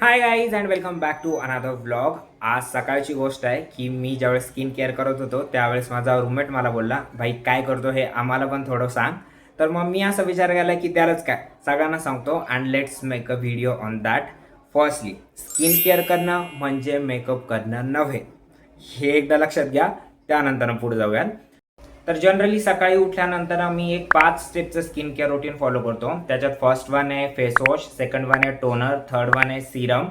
High guys and welcome back to another vlog. आज सकाळची गोष्ट आहे की मी ज्यावेळेस स्किन केअर करत होतो त्यावेळेस माझा रूममेट मला बोलला, भाई काय करतो हे आम्हाला पण थोडं सांग. तर मग मी असा विचार केला की त्यालाच काय सगळ्यांना सांगतो and let's make a video on that. Firstly, skin care करणं म्हणजे मेकअप करणं नव्हे, हे एकदा लक्षात घ्या. त्यानंतर पुढे जाऊयात. तर जनरली सकाळी उठल्यानंतर मी एक 5 स्टेपचं स्किन केअर रुटीन फॉलो करतो. त्याच्यात फर्स्ट वन आहे फेस वॉश, सेकंड वन आहे टोनर, थर्ड वन आहे सिरम,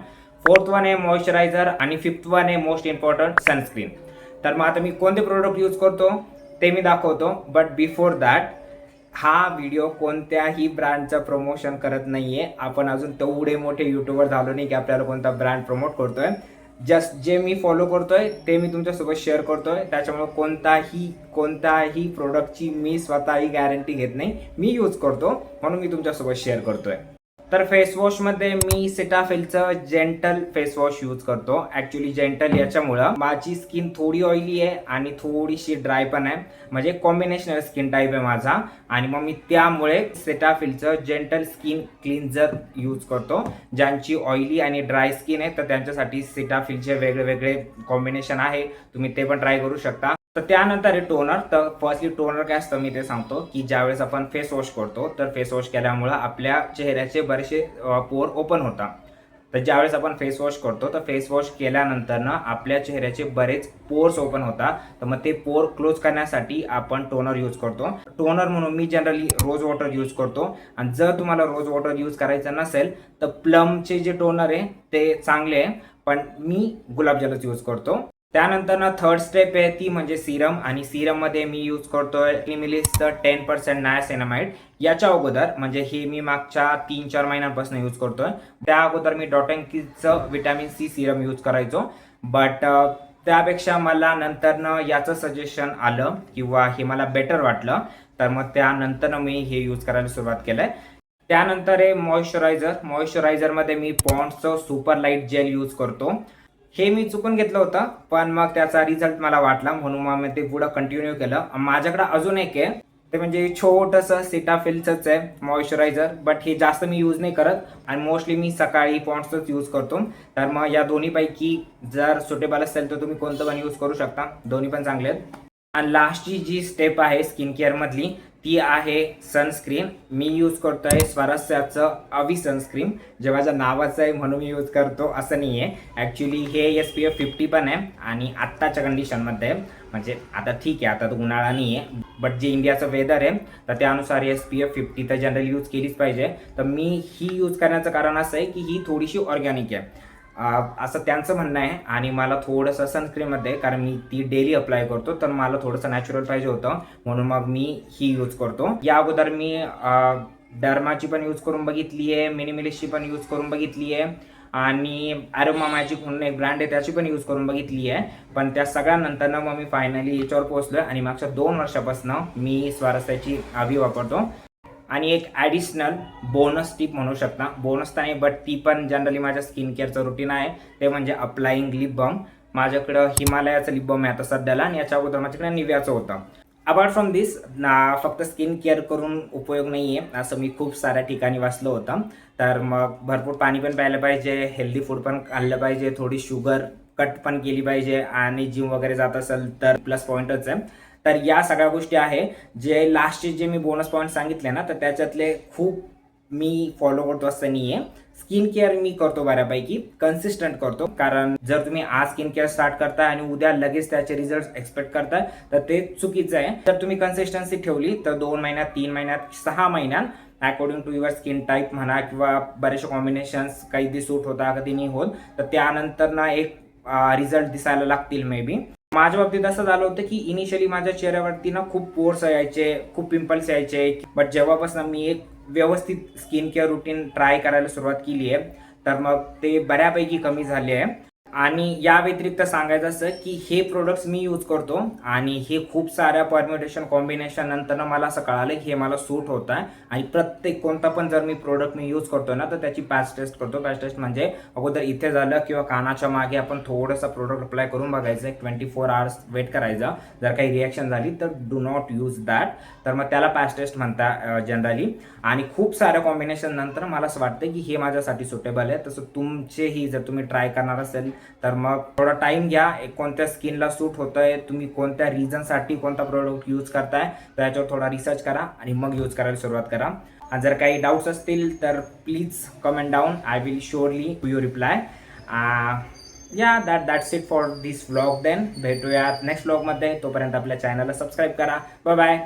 फोर्थ वन आहे मॉइश्चरायझर आणि फिफ्थ वन आहे मोस्ट इम्पॉर्टंट सनस्क्रीन. तर मग आता मी कोणते प्रोडक्ट यूज करतो ते मी दाखवतो. बट बिफोर दॅट, हा व्हिडिओ कोणत्याही ब्रँडचं प्रमोशन करत नाहीये. आपण अजून तेवढे मोठे युट्यूबर झालो नाही की आपल्याला कोणता ब्रँड प्रमोट करतोय. जस्ट जे मी फॉलो करतोय ते मी तुमच्यासोबत शेअर करतोय. त्याच्यामुळे कोणताही प्रोडक्टची मी स्वतःही गॅरंटी घेत नाही. मी यूज करतो म्हणून मी तुमच्यासोबत शेअर करतोय. तर फेस वॉशमध्ये मी सिटाफिलचं जेंटल फेस वॉश यूज करतो. ॲक्च्युली जेंटल याच्यामुळं माझी स्किन थोडी ऑइली आहे आणि थोडीशी ड्राय पण आहे. म्हणजे कॉम्बिनेशनल स्किन टाईप आहे माझा. आणि मग मी त्यामुळे सेटाफिलचं जेंटल स्किन क्लिन्झर यूज करतो. ज्यांची ऑइली आणि ड्राय स्किन आहे तर त्यांच्यासाठी सेटाफिलचे वेगळे वेगळे कॉम्बिनेशन आहे, तुम्ही ते पण ट्राय करू शकता. तर त्यानंतर आहे टोनर. तर फर्स्टली टोनर काय असतं मी ते सांगतो की ज्यावेळेस आपण फेस वॉश करतो तर फेस वॉश केल्यामुळं आपल्या चेहऱ्याचे बरेचसे पोर ओपन होतात. तर ज्यावेळेस आपण फेस वॉश करतो तर फेस वॉश केल्यानंतर ना आपल्या चेहऱ्याचे बरेच पोर्स ओपन होतात. तर मग ते पोर क्लोज करण्यासाठी आपण टोनर यूज करतो. टोनर म्हणून मी जनरली रोज वॉटर यूज करतो. आणि जर तुम्हाला रोज वॉटर यूज करायचं नसेल तर प्लमचे जे टोनर आहे ते चांगले आहे, पण मी गुलाबजलच यूज करतो. त्यानंतर ना थर्ड स्टेप आहे ती म्हणजे सिरम. आणि सिरममध्ये मी यूज करतोय क्लिमिलिसचं 10% नायासिनामाइड. याच्या अगोदर म्हणजे हे मी मागच्या 3-4 महिन्यांपासून यूज करतोय. त्या अगोदर मी डॉटेंकीचं विटॅमिन सी सिरम यूज करायचो. बट त्यापेक्षा मला नंतरनं याचं सजेशन आलं किंवा हे मला बेटर वाटलं, तर मग त्यानंतर मी हे यूज करायला सुरुवात केलंय. त्यानंतर आहे मॉइश्चरायझर. मॉइश्चरायझरमध्ये मी पॉन्ड्सचं सुपर लाईट जेल यूज करतो. हे मी चुकून घेतलं होतं, पण मग त्याचा रिझल्ट मला वाटला म्हणून मग मी ते पुढं कंटिन्यू केलं. माझ्याकडे अजून एक आहे, ते म्हणजे छोटंसं सिटाफिलचंच आहे मॉइश्चरायझर. बट हे जास्त मी यूज नाही करत आणि मोस्टली मी सकाळी पॉन्ड्सच यूज करतो. तर मग या दोन्हीपैकी जर सुटेबल असेल तर तुम्ही कोणतं पण यूज करू शकता, दोन्ही पण चांगले आहेत. आणि लास्टची जी स्टेप आहे स्किन केअरमधली ती आहे सनस्क्रीन. मी यूज करतोय स्वारस्याचं अवी सनस्क्रीन, जे माझ्या नावाचं आहे म्हणून मी यूज करतो असं नाही आहे. ॲक्च्युली हे SPF 50 पण आहे आणि आत्ताच्या कंडिशनमध्ये म्हणजे आता ठीक आहे, आता तर उन्हाळा नाही आहे, बट जे इंडियाचं वेदर आहे तर त्यानुसार SPF 50 तर जनरली यूज केलीच पाहिजे. तर मी ही यूज करण्याचं कारण असं आहे की ही थोडीशी ऑर्गॅनिक आहे असं त्यांचं म्हणणं आहे. आणि मला थोडंसं सनस्क्रीनमध्ये, कारण मी ती डेली अप्लाय करतो, तर मला थोडंसं नॅचरल पाहिजे होतं म्हणून मग मी ही यूज करतो. या अगोदर मी डर्माची पण यूज करून बघितली आहे, मिनिमिलिस्टची पण यूज करून बघितली आहे आणि अरोमा मॅजिक म्हणून एक ब्रँड आहे त्याची पण यूज करून बघितली आहे. पण त्या सगळ्यानंतर मग मी फायनली याच्यावर पोहोचलो आणि मागच्या 2 वर्षापासून मी स्वारस्याची आवी वापरतो. आणि एक ॲडिशनल बोनस टिप म्हणू शकता, बोनस तर नाही बट ती पण जनरली माझ्या स्किन केअरचं रुटीन आहे, ते म्हणजे अप्लाइंग लिप बाम. माझ्याकडं हिमालयाचं लिप बाम आहे आता सध्याला आणि याच्या अगोदर माझ्याकडे निव्याचं होतं. अपार्ट फ्रॉम दिस फक्त स्किन केअर करून उपयोग नाही आहे असं मी खूप साऱ्या ठिकाणी वाचलं होतं. तर मग भरपूर पाणी पण प्यायलं पाहिजे, हेल्दी फूड पण खाल्लं पाहिजे, थोडी शुगर कट पण केली पाहिजे आणि जिम वगैरे जात असेल तर प्लस पॉईंटच आहे. तर या सगळ्या गोष्टी आहे. जे लास्टचे जे मी बोनस पॉईंट सांगितले ना तर त्याच्यातले खूप मी फॉलो करतो असं नाही आहे. स्किन केअर मी करतो बऱ्यापैकी कन्सिस्टंट करतो, कारण जर तुम्ही आज स्किन केअर स्टार्ट करताय आणि उद्या लगेच त्याचे रिझल्ट एक्सपेक्ट करताय तर ते चुकीचं आहे. तर तुम्ही कन्सिस्टन्सी ठेवली तर 2 महिन्यात, 3 महिन्यात, 6 महिन्यात according to your skin type म्हणा किंवा बरेचसे कॉम्बिनेशन्स कधी सूट होता कधी नाही होत, तर त्यानंतर ना एक रिझल्ट दिसायला लागतील मे बी. माझ्या बाबतीत असं झालं होतं की इनिशियली माझ्या चेहऱ्यावरती ना खूप पोर्स यायचे, खूप पिंपल्स यायचे. बट जेव्हापासून मी एक व्यवस्थित स्किन केअर रुटीन ट्राय करायला सुरुवात केली आहे तर मग ते बऱ्यापैकी कमी झाले आहे. आणि या व्यतिरिक्त सांगायचं असं की हे प्रोडक्ट्स मी यूज करतो आणि हे खूप साऱ्या परम्युटेशन कॉम्बिनेशन नंतर मला असं कळालं की हे मला सूट होत आहे. आणि प्रत्येक कोणता पण जर मी प्रोडक्ट यूज करतो ना तर त्याची पॅच टेस्ट करतो. पॅच टेस्ट म्हणजे अगोदर इथे झालं किंवा कानाच्या मागे आपण थोडंसं प्रोडक्ट अप्लाय करून बघायचं, 24 आवर्स वेट करायचं. जर काही रिॲक्शन झाली तर डू नॉट यूज दॅट. तर मग त्याला पॅच टेस्ट म्हणता जनरली. आणि खूप साऱ्या कॉम्बिनेशन नंतर मला असं वाटतं की हे माझ्यासाठी सुटेबल आहे. तसं तुमचेही जर तुम्ही ट्राय करणार असेल तर मग थोडा टाइम घ्या, कोणत्या स्किनला सूट होतंय, तुम्ही कोणत्या रिझनसाठी कोणता प्रोडक्ट यूज करताय त्याच्यावर थोडा रिसर्च करा आणि मग यूज करायला सुरुवात करा. आणि जर काही डाऊट्स असतील तर please comment down, I will surely give you reply. Yeah that's it for this vlog. Then भेटूयात नेक्स्ट व्लॉगमध्ये. तोपर्यंत आपल्या चॅनलला सबस्क्राईब करा. Bye bye.